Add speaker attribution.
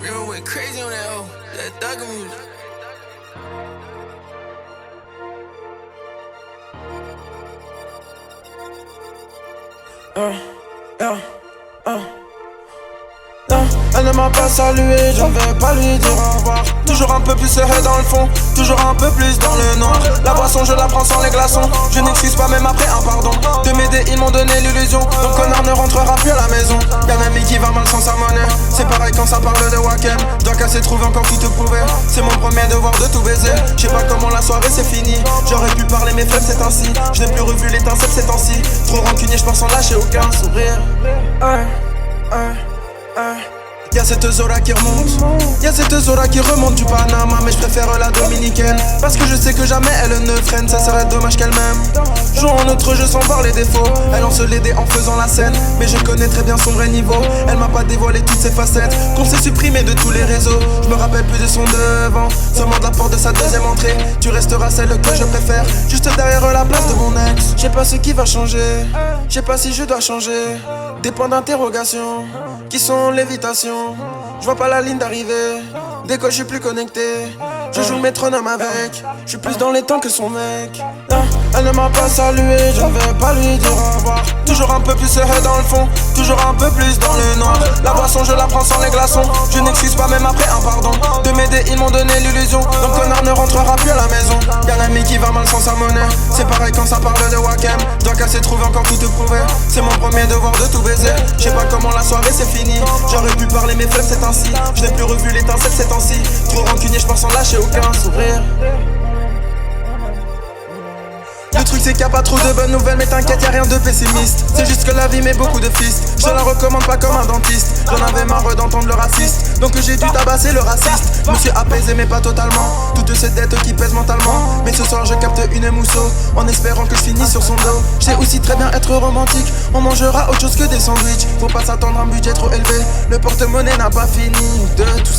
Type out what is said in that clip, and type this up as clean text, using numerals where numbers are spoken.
Speaker 1: Real went crazy on that hoe, that thugger music.
Speaker 2: Yeah. Non, elle ne m'a pas salué, je ne vais pas lui dire au revoir. Toujours un peu plus serré dans le fond, toujours un peu plus dans le noir. La boisson je la prends sans les glaçons, je n'excuse pas même après un pardon. De m'aider ils m'ont donné l'illusion, donc connard ne rentrera plus à la maison. Y'a un ami qui va mal sans sa monnaie, c'est pareil quand ça parle de Wacken. Dois casser trouver encore tout te prouver, c'est mon premier devoir de tout baiser. Je sais pas comment la soirée c'est fini, j'aurais pu parler mes fleuves c'est ainsi. Je n'ai plus revu l'étincelle ces temps-ci, trop rancunier je pars sans lâcher aucun sourire. Y'a cette Zola qui remonte, y'a cette Zola qui remonte du Panama. Mais je préfère la dominicaine, parce que je sais que jamais elle ne freine. Ça serait dommage qu'elle m'aime. Jouant en autre jeu sans voir les défauts. Elle en se l'aidait en faisant la scène, mais je connais très bien son vrai niveau. Elle m'a pas dévoilé toutes ses facettes, qu'on s'est supprimé de tous les réseaux. Je me rappelle plus de son devant, seulement de la porte de sa deuxième entrée. Tu resteras celle que je préfère, juste derrière la place de mon ex. Je sais pas ce qui va changer, je sais pas si je dois changer. Des points d'interrogation, qui sont l'évitation. Je vois pas la ligne d'arrivée, dès que je suis plus connecté. Je joue le métronome avec, je suis plus dans les temps que son mec. Non, elle ne m'a pas salué, je ne vais pas lui dire au revoir. Toujours un peu plus serré dans le fond, toujours un peu plus dans le noir. La boisson je la prends sans les glaçons, je n'excuse pas même après un pardon. De m'aider ils m'ont donné l'illusion, donc connard ne rentrera plus à la maison. Y'a un ami qui va mal sans sa monnaie, c'est pareil quand ça parle de Wacken. Dois casser trouver encore tout te prouver, c'est mon premier devoir de tout baiser. Je sais pas comment la soirée c'est fini, j'aurais pu parler mes fleuves c'est ainsi. Je n'ai plus revu l'étincelle ces temps-ci, trop rancunier je pars sans lâcher aucun sourire. Le truc c'est qu'il y a pas trop de bonnes nouvelles, mais t'inquiète y'a rien de pessimiste. C'est juste que la vie met beaucoup de fistes, je te la recommande pas comme un dentiste. J'en avais marre d'entendre le raciste, donc j'ai dû tabasser le raciste. Je me suis apaisé mais pas totalement, toutes ces dettes qui pèsent mentalement. Mais ce soir je capte une mousseau, en espérant que je finisse sur son dos. Je sais aussi très bien être romantique, on mangera autre chose que des sandwichs. Faut pas s'attendre à un budget trop élevé, le porte-monnaie n'a pas fini de tout